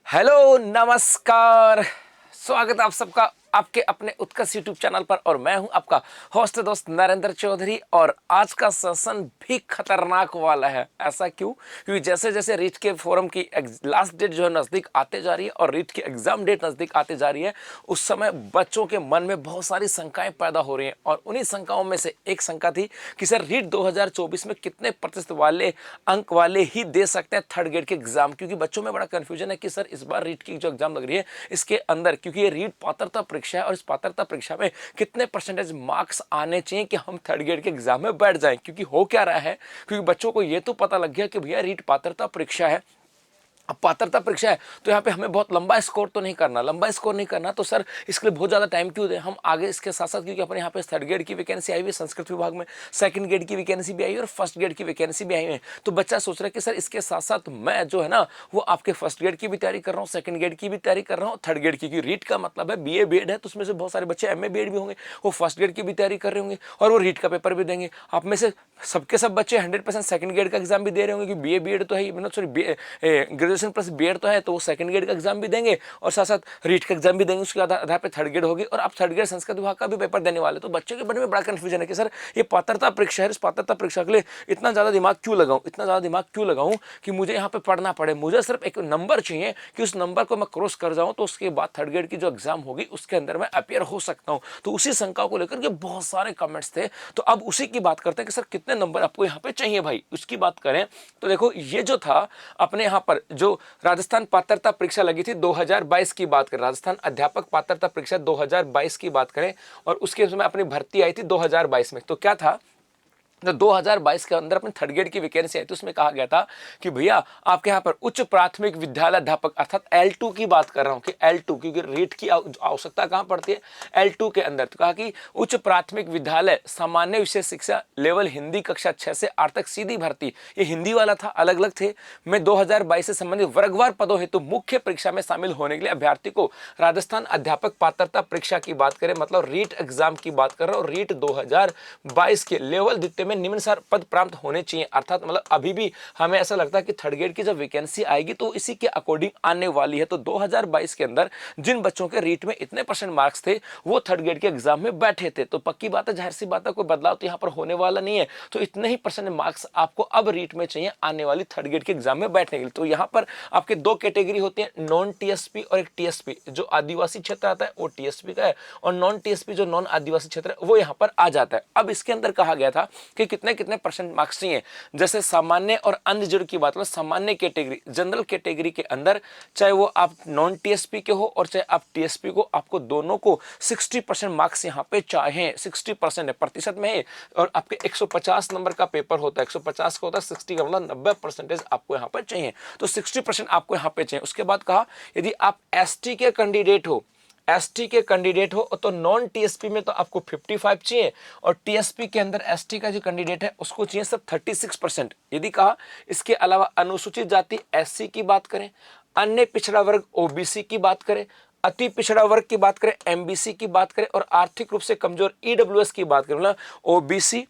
Hello नमस्कार। स्वागत है आप सबका आपके अपने उत्कर्ष यूट्यूब चैनल पर और मैं हूं आपका होस्ट दोस्त नरेंद्र चौधरी। और आज का सेशन भी खतरनाक वाला है। ऐसा क्यों? क्योंकि जैसे जैसे रीट के फोरम की लास्ट डेट जो है नज़दीक आते जा रही है और रीट की एग्जाम डेट नज़दीक आते जा रही है, उस समय बच्चों के मन में बहुत सारी शंकाएं पैदा हो रही हैं। और उन्हीं शंकाओं में से एक शंका थी कि सर रीट 2024 में कितने प्रतिशत वाले अंक वाले ही दे सकते हैं थर्ड ग्रेड के एग्जाम। क्योंकि बच्चों में बड़ा कंफ्यूजन है कि सर इस बार रीट की जो एग्जाम लग रही है इसके अंदर, क्योंकि ये रीट पात्रता परीक्षा है और इस पात्रता परीक्षा में कितने परसेंटेज मार्क्स आने चाहिए कि हम थर्ड ग्रेड के एग्जाम में बैठ जाएं। क्योंकि हो क्या रहा है, क्योंकि बच्चों को ये तो पता लग गया कि भैया रीट पात्रता परीक्षा है। अब पात्रता परीक्षा है तो यहाँ पे हमें बहुत लंबा स्कोर तो नहीं करना, लंबा स्कोर नहीं करना तो सर इसके लिए बहुत ज़्यादा टाइम क्यों दें हम आगे। इसके साथ साथ क्योंकि अपने यहाँ पे थर्ड ग्रेड की वैकेंसी आई हुई है संस्कृत विभाग में, सेकंड ग्रेड की वैकेंसी भी आई है और फर्स्ट ग्रेड की वैकेंसी भी आई है। तो बच्चा सोच रहा है कि सर इसके साथ साथ मैं जो है ना वो आपके फर्स्ट ग्रेड की भी तैयारी कर रहा हूँ, सेकंड ग्रेड की भी तैयारी कर रहा हूँ, थर्ड ग्रेड की। रीट का मतलब है BA BEd है, तो उसमें से बहुत सारे बच्चे MA BEd भी होंगे, वो फर्स्ट ग्रेड की भी तैयारी कर रहे होंगे और वो रीट का पेपर भी देंगे। आप में से सबके सब बच्चे 100% सेकंड ग्रेड का एग्जाम भी दे रहे होंगे कि BA BEd तो है, मतलब सॉरी ग्रेजुएशन प्लस BEd तो है, तो वो सेकंड ग्रेड का एग्जाम भी देंगे और साथ साथ रीट का एग्जाम भी देंगे। उसके आधार पे थर्ड ग्रेड होगी और आप थर्ड ग्रेड संस्कृत विभाग का भी पेपर देने वाले। तो बच्चों के मन में बड़ा कंफ्यूजन है कि सर ये पात्रता परीक्षा है, इस पात्रता परीक्षा के लिए इतना ज़्यादा दिमाग क्यों लगाऊं, इतना ज़्यादा दिमाग क्यों लगाऊं कि मुझे यहाँ पे पढ़ना पड़े। मुझे सिर्फ एक नंबर चाहिए कि उस नंबर को मैं क्रॉस कर जाऊँ तो उसके बाद थर्ड ग्रेड की जो एग्जाम होगी उसके अंदर मैं अपियर हो सकता हूँ। तो उसी शंका को लेकर के बहुत सारे कमेंट्स थे। तो अब उसी की बात करते हैं कि सर कितने नंबर आपको यहाँ पे चाहिए भाई, उसकी बात करें तो देखो ये जो था अपने यहाँ पर जो राजस्थान पात्रता परीक्षा लगी थी 2022 की बात करें, राजस्थान अध्यापक पात्रता परीक्षा 2022 की बात करें और उसके समय अपनी भर्ती आई थी 2022 में। तो क्या था, तो 2022 के अंदर अपने थर्ड ग्रेड की वैकेंसी आई थी, उसमें कहा गया था कि भैया आपके यहाँ पर उच्च प्राथमिक विद्यालय अध्यापक अर्थात L2 की बात कर रहा हूँ कि L2, क्योंकि रीट की आवश्यकता कहाँ पड़ती है L2 के अंदर। तो कहा कि उच्च प्राथमिक विद्यालय सामान्य विषय शिक्षा लेवल हिंदी कक्षा 6 से 8 तक सीधी भर्ती, ये हिंदी वाला था, अलग अलग थे। मैं 2022 से संबंधित वर्गवार पदों हेतु मुख्य परीक्षा में शामिल होने के लिए अभ्यर्थी को राजस्थान अध्यापक पात्रता परीक्षा की बात करें, मतलब रीट एग्जाम की बात कर रहा हूँ, रीट 2022 के लेवल द्वितीय में निम्नानुसार पद प्राप्त होने चाहिए। अर्थात मतलब अभी भी हमें ऐसा लगता है कि थर्ड ग्रेड की जब वैकेंसी आएगी तो इसी के अकॉर्डिंग आने वाली है। तो 2022 के अंदर जिन बच्चों के रीट में इतने परसेंट मार्क्स थे वो थर्ड ग्रेड के एग्जाम में बैठे थे। तो पक्की बात है, जाहिर सी बात है, कोई बदलाव तो यहाँ पर होने वाला नहीं है। तो इतने ही परसेंट मार्क्स आपको अब रीट में चाहिए आने वाली थर्ड ग्रेड के एग्जाम में बैठने के लिए। तो यहाँ पर आपके दो कैटेगरी होती है, नॉन TSP और एक TSP। जो आदिवासी क्षेत्र आता है वो TSP का है और नॉन TSP जो नॉन आदिवासी क्षेत्र है वो यहाँ पर आ जाता है। अब इसके अंदर कहा गया था कि कितने कितने परसेंट मार्क्स चाहिए। जैसे सामान्य और अन्य जोड़ की बात, मतलब सामान्य कैटेगरी जनरल कैटेगरी के अंदर चाहे वो आप नॉन TSP के हो और चाहे आप TSP को, आपको दोनों को 60% मार्क्स यहाँ पे चाहिए। 60% है, प्रतिशत में है। और आपके 150 नंबर का पेपर होता है, 150 का होता है, 60 का मतलब 90% आपको यहाँ पर चाहिए। तो 60% आपको यहाँ पे चाहिए। उसके बाद कहा यदि आप ST के कैंडिडेट हो, ST के कैंडिडेट हो तो नॉन TSP में तो आपको 55 चाहिए और TSP के अंदर ST का जो कैंडिडेट है उसको चाहिए सब 36%। यदि कहा इसके अलावा अनुसूचित जाति SC की बात करें, अन्य पिछड़ा वर्ग OBC की बात करें, अति पिछड़ा वर्ग की बात करें MBC की बात करें और आर्थिक रूप से कमजोर EWS की बात करें, मतलब OBC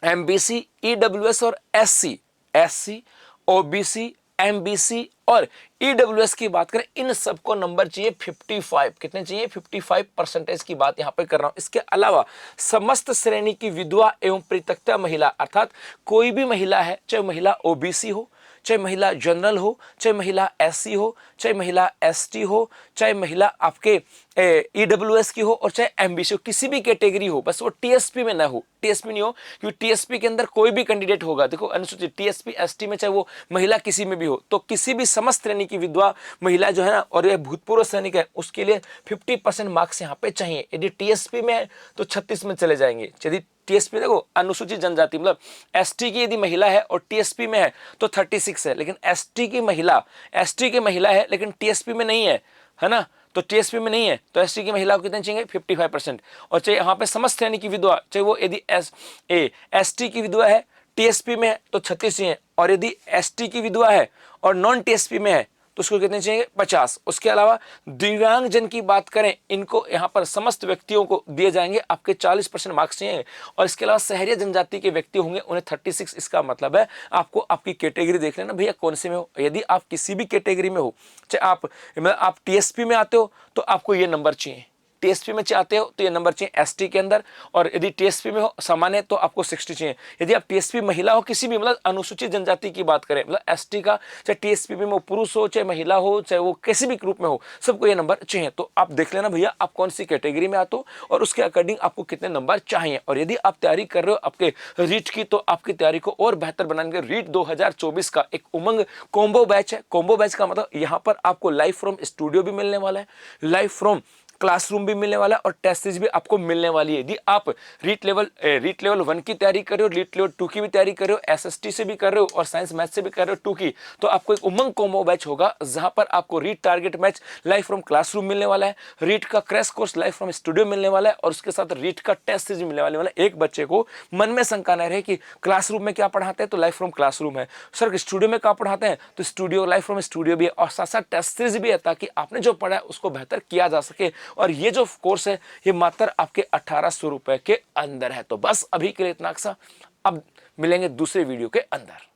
MBC EWS और SC OBC MBC और EWS की बात करें, इन सबको नंबर चाहिए 55। कितने चाहिए? 55% की बात यहां पर कर रहा हूं। इसके अलावा समस्त श्रेणी की विधवा एवं परित्यक्ता महिला, अर्थात कोई भी महिला है, चाहे महिला OBC हो, चाहे महिला जनरल हो, चाहे महिला SC हो, चाहे महिला ST हो, चाहे महिला आपके EWS की हो और चाहे MBC हो, किसी भी कैटेगरी हो, बस वो TSP में ना हो। TSP नहीं हो क्योंकि TSP के अंदर कोई भी कैंडिडेट होगा, देखो अनुसूचित TSP ST में चाहे वो महिला किसी में भी हो, तो किसी भी समस्त श्रेणी की विधवा महिला जो है ना और यह भूतपूर्व सैनिक है उसके लिए 50% मार्क्स यहाँ पे चाहिए। यदि TSP में है तो 36 में चले जाएंगे। यदि TSP देखो अनुसूचित जनजाति मतलब ST की यदि महिला है और TSP में है तो 36 है, लेकिन ST की महिला है लेकिन TSP में नहीं है ना, तो TSP में नहीं है तो ST की महिला को कितने चाहिए? 55%। और चाहे यहाँ पे समस्त श्रेणी की विधवा, चाहे वो यदि ST की विधवा है TSP में है तो 36 चाहिए, और यदि ST की विधवा है और नॉन TSP में है तो उसको कितने चाहिए 50। उसके अलावा दिव्यांग जन की बात करें, इनको यहाँ पर समस्त व्यक्तियों को दिए जाएंगे आपके 40% मार्क्स चाहिए। और इसके अलावा शहरी जनजाति के व्यक्ति होंगे उन्हें 36। इसका मतलब है आपको आपकी कैटेगरी देख लेना भैया कौन से में हो। यदि आप किसी भी कैटेगरी में हो, चाहे आप टीएसपी में आते हो तो आपको ये नंबर चाहिए, टीएसपी में चाहते हो तो ये नंबर चाहिए एसटी के अंदर, और यदि टीएसपी में हो सामान्य तो आपको 60 चाहिए। यदि आप टीएसपी महिला हो, किसी भी मतलब अनुसूचित जनजाति की बात करें, मतलब एसटी का, चाहे टीएसपी में वो पुरुष हो चाहे महिला हो चाहे वो किसी भी ग्रुप में हो, सबको ये नंबर चाहिए। तो आप देख लेना भैया आप कौन सी कैटेगरी में आते हो और उसके अकॉर्डिंग आपको कितने नंबर चाहिए। और यदि आप तैयारी कर रहे हो आपके रीट की, तो आपकी तैयारी को और बेहतर बनाने रीट 2024 का एक उमंग कॉम्बो बैच है। कॉम्बो बैच का मतलब यहाँ पर आपको लाइव फ्रॉम स्टूडियो भी मिलने वाला है, लाइव फ्रॉम क्लासरूम भी मिलने वाला है और टेस्ट सीरीज भी आपको मिलने वाली है। यदि आप रीट लेवल 1 की तैयारी कर रहे हो, रीट लेवल 2 की भी तैयारी कर रहे हो, एसएसटी से भी कर रहे हो और साइंस मैथ से भी कर रहे हो 2 की, तो आपको एक उमंग कॉम्बो बैच होगा जहां पर आपको REET target batch live from classroom मिलने वाला है, रीट का crash course live from studio मिलने वाला है और उसके साथ रीट का टेस्ट सीरीज मिलने वाले वाला। एक बच्चे को मन में शंका न रहे कि क्लासरूम में क्या पढ़ाते हैं तो लाइव फ्रॉम क्लासरूम है, सर स्टूडियो में क्या पढ़ाते हैं तो स्टूडियो लाइव फ्रॉम स्टूडियो भी है, और साथ साथ टेस्ट सीरीज भी है ताकि आपने जो पढ़ा है उसको बेहतर किया जा सके। और ये जो कोर्स है ये मात्र आपके 1800 रुपए के अंदर है। तो बस अभी के लिए इतना सा, अब मिलेंगे दूसरे वीडियो के अंदर।